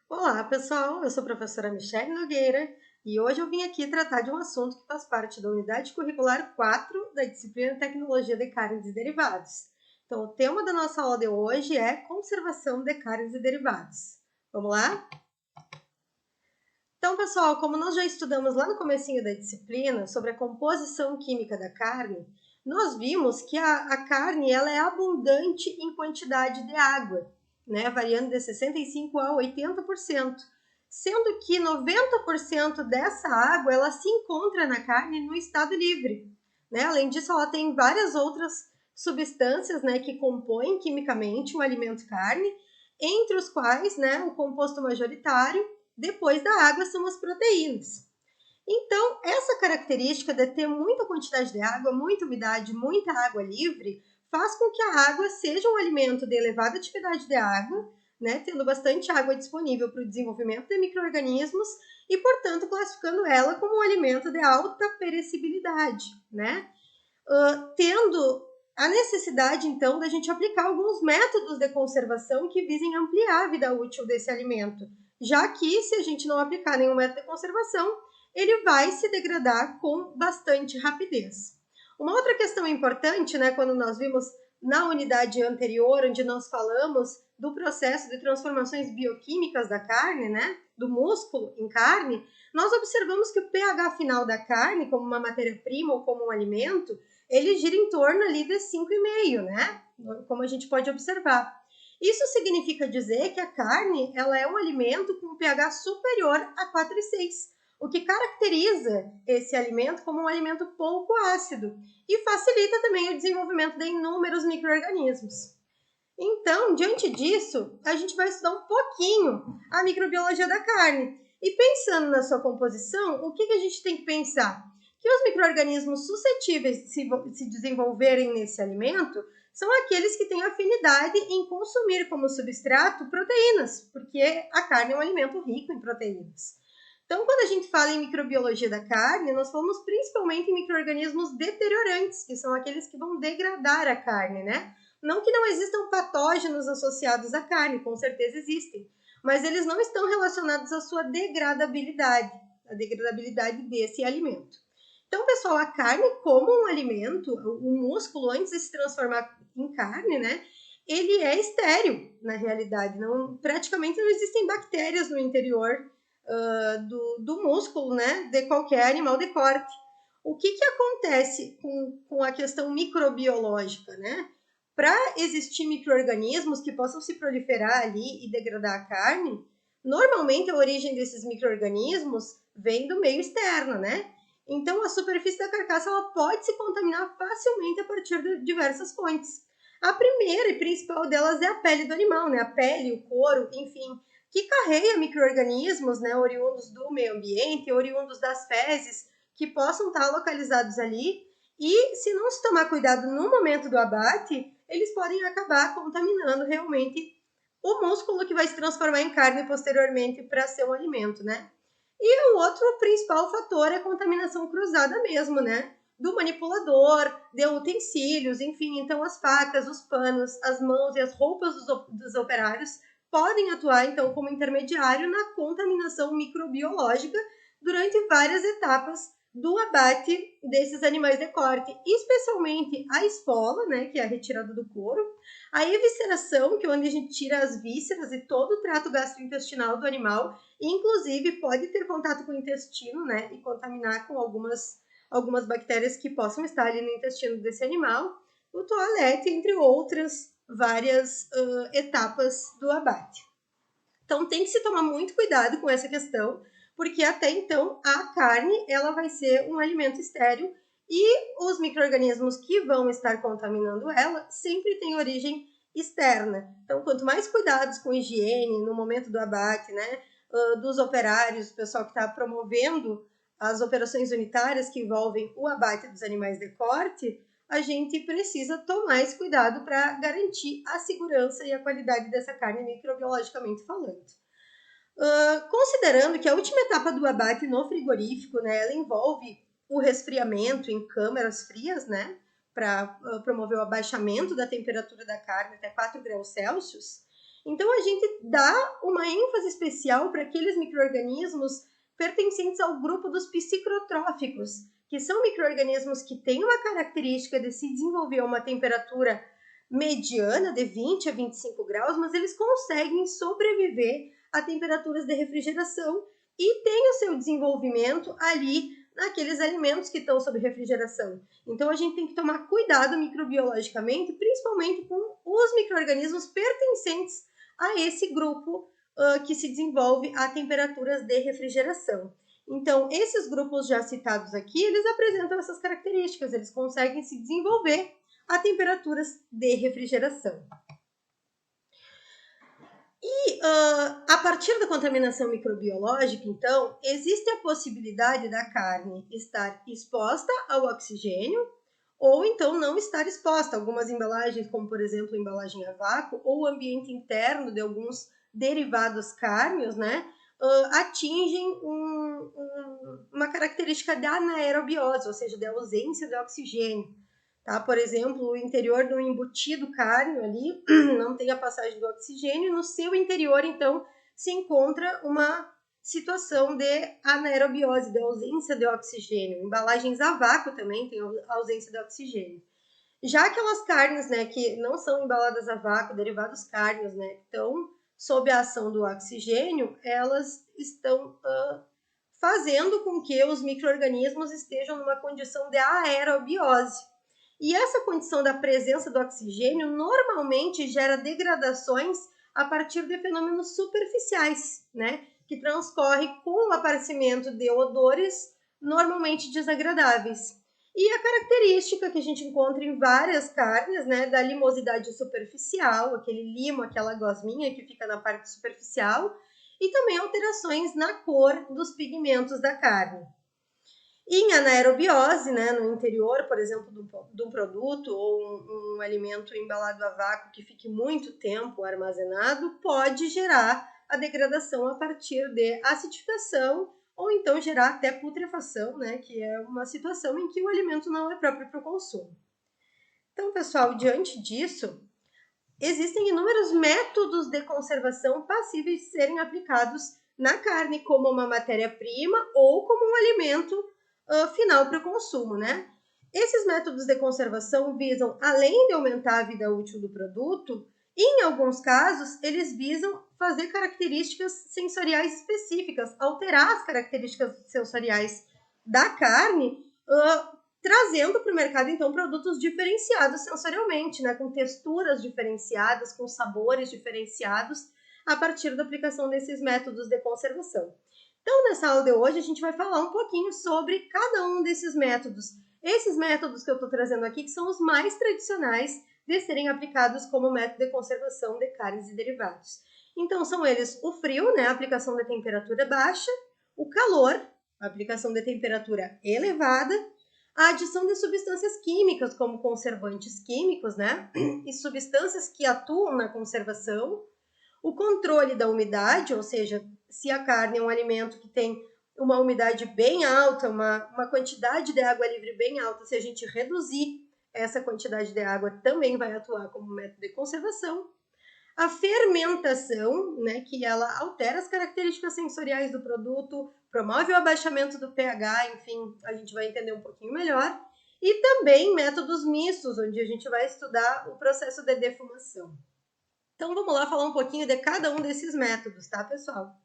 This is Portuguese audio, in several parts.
Olá, pessoal! Eu sou a professora Michele Nogueira e hoje eu vim aqui tratar de um assunto que faz parte da unidade curricular 4 da disciplina Tecnologia de Carnes e Derivados. Então, o tema da nossa aula de hoje é conservação de carnes e derivados. Vamos lá? Então, pessoal, como nós já estudamos lá no comecinho da disciplina sobre a composição química da carne, nós vimos que a carne ela é abundante em quantidade de água, né, variando de 65% a 80%, sendo que 90% dessa água ela se encontra na carne no estado livre. Né? Além disso, ela tem várias outras substâncias, né, que compõem quimicamente o alimento carne, entre os quais, né, o composto majoritário depois da água são as proteínas. Então, essa característica de ter muita quantidade de água, muita umidade, muita água livre, faz com que a água seja um alimento de elevada atividade de água, né, tendo bastante água disponível para o desenvolvimento de micro-organismos e, portanto, classificando ela como um alimento de alta perecibilidade, né? Tendo a necessidade, então, da gente aplicar alguns métodos de conservação que visem ampliar a vida útil desse alimento, já que, se a gente não aplicar nenhum método de conservação, ele vai se degradar com bastante rapidez. Uma outra questão importante, né, quando nós vimos na unidade anterior, onde nós falamos do processo de transformações bioquímicas da carne, né, do músculo em carne, nós observamos que o pH final da carne, como uma matéria-prima ou como um alimento, ele gira em torno ali de 5,5, né? Como a gente pode observar. Isso significa dizer que a carne ela é um alimento com um pH superior a 4,6, o que caracteriza esse alimento como um alimento pouco ácido e facilita também o desenvolvimento de inúmeros micro-organismos. Então, diante disso, a gente vai estudar um pouquinho a microbiologia da carne. E pensando na sua composição, o que a gente tem que pensar? Que os micro-organismos suscetíveis de se desenvolverem nesse alimento são aqueles que têm afinidade em consumir como substrato proteínas, porque a carne é um alimento rico em proteínas. Então, quando a gente fala em microbiologia da carne, nós falamos principalmente em micro-organismos deteriorantes, que são aqueles que vão degradar a carne, né? Não que não existam patógenos associados à carne, com certeza existem, mas eles não estão relacionados à sua degradabilidade, a degradabilidade desse alimento. Então, pessoal, a carne como um alimento, o músculo, antes de se transformar em carne, né, ele é estéril, na realidade. Praticamente não existem bactérias no interior do músculo, né, de qualquer animal de corte. O que acontece com a questão microbiológica, né? Para existir micro-organismos que possam se proliferar ali e degradar a carne, normalmente a origem desses micro-organismos vem do meio externo, né? Então, a superfície da carcaça ela pode se contaminar facilmente a partir de diversas fontes. A primeira e principal delas é a pele do animal, né? A pele, o couro, enfim, que carrega micro-organismos, né, oriundos do meio ambiente, oriundos das fezes, que possam estar localizados ali. E se não se tomar cuidado no momento do abate, eles podem acabar contaminando realmente o músculo que vai se transformar em carne posteriormente para ser um alimento, né? E o outro principal fator é a contaminação cruzada mesmo, né? Do manipulador, de utensílios, enfim, então as facas, os panos, as mãos e as roupas dos operários podem atuar então como intermediário na contaminação microbiológica durante várias etapas do abate desses animais de corte, especialmente a esfola, né, que é a retirada do couro, a evisceração, que é onde a gente tira as vísceras e todo o trato gastrointestinal do animal, e inclusive pode ter contato com o intestino, né, e contaminar com algumas bactérias que possam estar ali no intestino desse animal, o toalete, entre outras várias etapas do abate. Então tem que se tomar muito cuidado com essa questão, porque até então a carne ela vai ser um alimento estéril e os micro-organismos que vão estar contaminando ela sempre têm origem externa. Então, quanto mais cuidados com higiene no momento do abate, né, dos operários, o pessoal que está promovendo as operações unitárias que envolvem o abate dos animais de corte, a gente precisa tomar esse cuidado para garantir a segurança e a qualidade dessa carne microbiologicamente falando. Considerando que a última etapa do abate no frigorífico, né, ela envolve o resfriamento em câmaras frias, né, para promover o abaixamento da temperatura da carne até 4 graus Celsius. Então, a gente dá uma ênfase especial para aqueles micro-organismos pertencentes ao grupo dos psicrotróficos, que são micro-organismos que têm uma característica de se desenvolver a uma temperatura mediana de 20 a 25 graus, mas eles conseguem sobreviver a temperaturas de refrigeração e têm o seu desenvolvimento ali naqueles alimentos que estão sob refrigeração. Então, a gente tem que tomar cuidado microbiologicamente, principalmente com os micro-organismos pertencentes a esse grupo que se desenvolve a temperaturas de refrigeração. Então, esses grupos já citados aqui, eles apresentam essas características, eles conseguem se desenvolver a temperaturas de refrigeração. E a partir da contaminação microbiológica, então, existe a possibilidade da carne estar exposta ao oxigênio ou então não estar exposta. Algumas embalagens, como por exemplo a embalagem a vácuo ou o ambiente interno de alguns derivados cárneos, né, atingem uma característica da anaerobiose, ou seja, da ausência de oxigênio. Tá? Por exemplo, o interior do embutido cárneo ali não tem a passagem do oxigênio, no seu interior, então, se encontra uma situação de anaerobiose, de ausência de oxigênio. Embalagens a vácuo também tem ausência de oxigênio. Já aquelas carnes, né, que não são embaladas a vácuo, derivados cárneos, né, que estão sob a ação do oxigênio, elas estão fazendo com que os micro-organismos estejam numa condição de aerobiose. E essa condição da presença do oxigênio normalmente gera degradações a partir de fenômenos superficiais, né, que transcorre com o aparecimento de odores normalmente desagradáveis. E a característica que a gente encontra em várias carnes, né, da limosidade superficial, aquele limo, aquela gosminha que fica na parte superficial, e também alterações na cor dos pigmentos da carne. Em anaerobiose, né, no interior, por exemplo, de um produto ou um alimento embalado a vácuo que fique muito tempo armazenado, pode gerar a degradação a partir de acidificação ou então gerar até putrefação, né, que é uma situação em que o alimento não é próprio para o consumo. Então, pessoal, diante disso, existem inúmeros métodos de conservação passíveis de serem aplicados na carne como uma matéria-prima ou como um alimento final para o consumo, né? Esses métodos de conservação visam, além de aumentar a vida útil do produto, em alguns casos, eles visam fazer características sensoriais específicas, alterar as características sensoriais da carne, trazendo para o mercado, então, produtos diferenciados sensorialmente, né? Com texturas diferenciadas, com sabores diferenciados, a partir da aplicação desses métodos de conservação. Então, nessa aula de hoje, a gente vai falar um pouquinho sobre cada um desses métodos. Esses métodos que eu estou trazendo aqui, que são os mais tradicionais de serem aplicados como método de conservação de carnes e derivados. Então, são eles o frio, né, a aplicação de temperatura baixa, o calor, a aplicação de temperatura elevada, a adição de substâncias químicas, como conservantes químicos, né, e substâncias que atuam na conservação, o controle da umidade, ou seja, se a carne é um alimento que tem uma umidade bem alta, uma quantidade de água livre bem alta, se a gente reduzir essa quantidade de água, também vai atuar como método de conservação. A fermentação, né, que ela altera as características sensoriais do produto, promove o abaixamento do pH, enfim, a gente vai entender um pouquinho melhor. E também métodos mistos, onde a gente vai estudar o processo de defumação. Então, vamos lá falar um pouquinho de cada um desses métodos, tá, pessoal?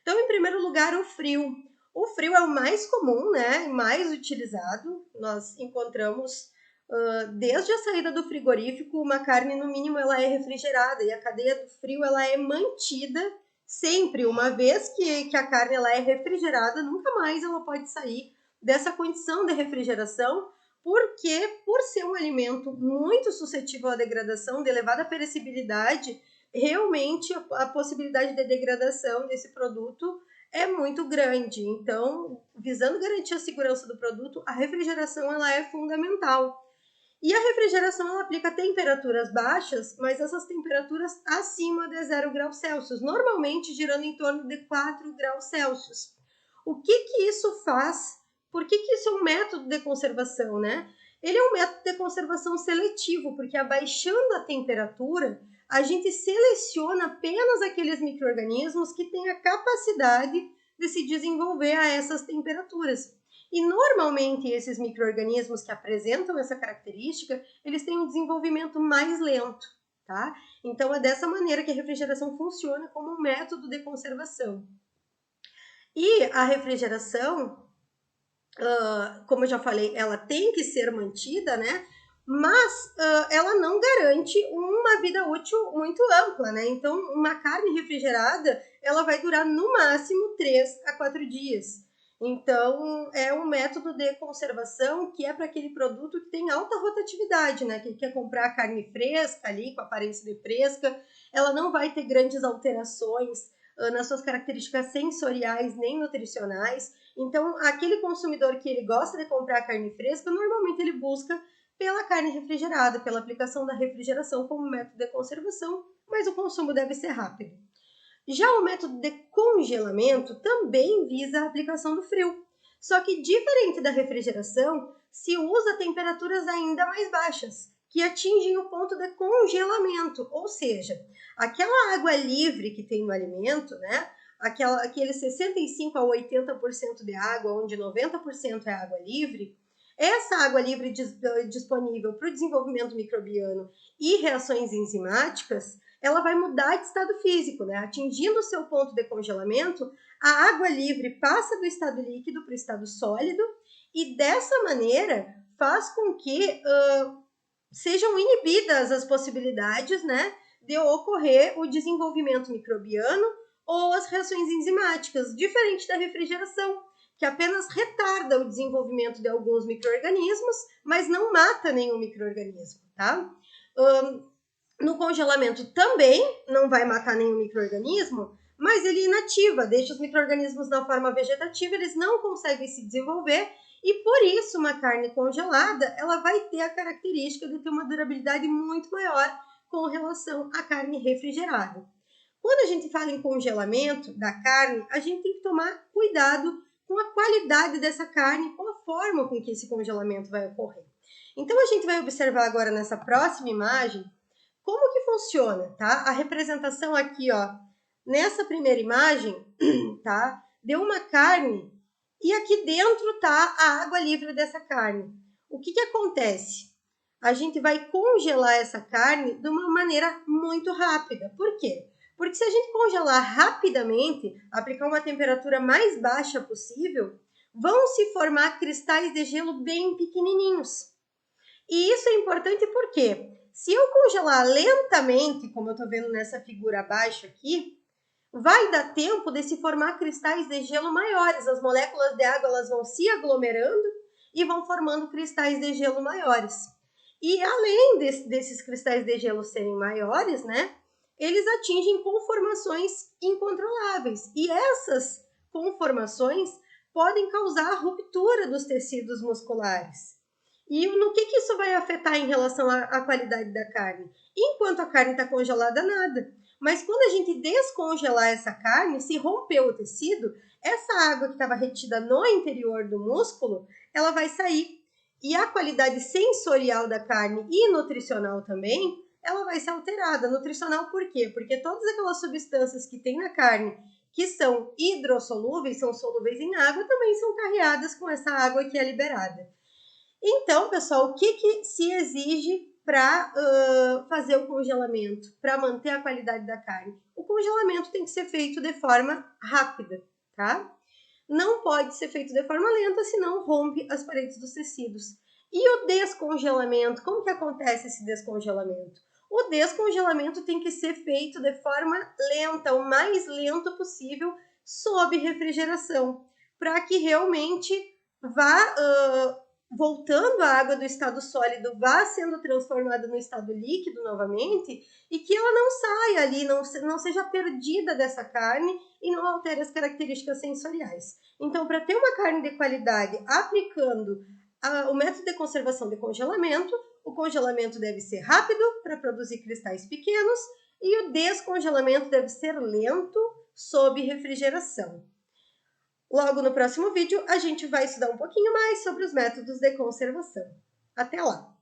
Então, em primeiro lugar, o frio. O frio é o mais comum, né, mais utilizado. Nós encontramos, desde a saída do frigorífico, uma carne, no mínimo, ela é refrigerada e a cadeia do frio, ela é mantida sempre. Uma vez que a carne ela é refrigerada, nunca mais ela pode sair dessa condição de refrigeração, porque, por ser um alimento muito suscetível à degradação, de elevada perecibilidade, realmente a possibilidade de degradação desse produto é muito grande. Então, visando garantir a segurança do produto, a refrigeração ela é fundamental. E a refrigeração ela aplica temperaturas baixas, mas essas temperaturas acima de 0 graus Celsius, normalmente girando em torno de 4 graus Celsius. O que isso faz? Por que isso é um método de conservação, né? Ele é um método de conservação seletivo, porque abaixando a temperatura, a gente seleciona apenas aqueles micro-organismos que têm a capacidade de se desenvolver a essas temperaturas. E normalmente esses micro-organismos que apresentam essa característica, eles têm um desenvolvimento mais lento, tá? Então é dessa maneira que a refrigeração funciona como um método de conservação. E a refrigeração, como eu já falei, ela tem que ser mantida, né? Mas ela não garante uma vida útil muito ampla, né? Então, uma carne refrigerada, ela vai durar no máximo 3 a 4 dias. Então, é um método de conservação que é para aquele produto que tem alta rotatividade, né? Que quer comprar carne fresca ali, com aparência de fresca, ela não vai ter grandes alterações nas suas características sensoriais nem nutricionais. Então, aquele consumidor que ele gosta de comprar carne fresca, normalmente ele busca pela carne refrigerada, pela aplicação da refrigeração como método de conservação, mas o consumo deve ser rápido. Já o método de congelamento também visa a aplicação do frio, só que diferente da refrigeração, se usa temperaturas ainda mais baixas, que atingem o ponto de congelamento, ou seja, aquela água livre que tem no alimento, né? Aquele 65 a 80% de água, onde 90% é água livre, essa água livre disponível para o desenvolvimento microbiano e reações enzimáticas, ela vai mudar de estado físico, né? Atingindo o seu ponto de congelamento, a água livre passa do estado líquido para o estado sólido e dessa maneira faz com que sejam inibidas as possibilidades, né, de ocorrer o desenvolvimento microbiano ou as reações enzimáticas, diferente da refrigeração, que apenas retarda o desenvolvimento de alguns micro-organismos, mas não mata nenhum micro-organismo, tá? No congelamento também não vai matar nenhum micro-organismo, mas ele inativa, deixa os micro-organismos na forma vegetativa, eles não conseguem se desenvolver e por isso uma carne congelada, ela vai ter a característica de ter uma durabilidade muito maior com relação à carne refrigerada. Quando a gente fala em congelamento da carne, a gente tem que tomar cuidado com a qualidade dessa carne, com a forma com que esse congelamento vai ocorrer. Então, a gente vai observar agora nessa próxima imagem como que funciona, tá? A representação aqui, ó, nessa primeira imagem, tá? Deu uma carne e aqui dentro tá a água livre dessa carne. O que que acontece? A gente vai congelar essa carne de uma maneira muito rápida. Por quê? Porque se a gente congelar rapidamente, aplicar uma temperatura mais baixa possível, vão se formar cristais de gelo bem pequenininhos. E isso é importante porque se eu congelar lentamente, como eu estou vendo nessa figura abaixo aqui, vai dar tempo de se formar cristais de gelo maiores. As moléculas de água elas vão se aglomerando e vão formando cristais de gelo maiores. E além desses cristais de gelo serem maiores, né, eles atingem conformações incontroláveis. E essas conformações podem causar a ruptura dos tecidos musculares. E no que isso vai afetar em relação à qualidade da carne? Enquanto a carne está congelada, nada. Mas quando a gente descongelar essa carne, se rompeu o tecido, essa água que estava retida no interior do músculo, ela vai sair. E a qualidade sensorial da carne e nutricional também, ela vai ser alterada. Nutricional por quê? Porque todas aquelas substâncias que tem na carne, que são hidrossolúveis, são solúveis em água, também são carreadas com essa água que é liberada. Então, pessoal, o que se exige para fazer o congelamento, para manter a qualidade da carne? O congelamento tem que ser feito de forma rápida, tá? Não pode ser feito de forma lenta, senão rompe as paredes dos tecidos. E o descongelamento, como que acontece esse descongelamento? O descongelamento tem que ser feito de forma lenta, o mais lento possível, sob refrigeração, para que realmente vá voltando a água do estado sólido, vá sendo transformada no estado líquido novamente e que ela não saia ali, não seja perdida dessa carne e não altere as características sensoriais. Então, para ter uma carne de qualidade aplicando o método de conservação de congelamento, o congelamento deve ser rápido para produzir cristais pequenos e o descongelamento deve ser lento sob refrigeração. Logo no próximo vídeo, a gente vai estudar um pouquinho mais sobre os métodos de conservação. Até lá!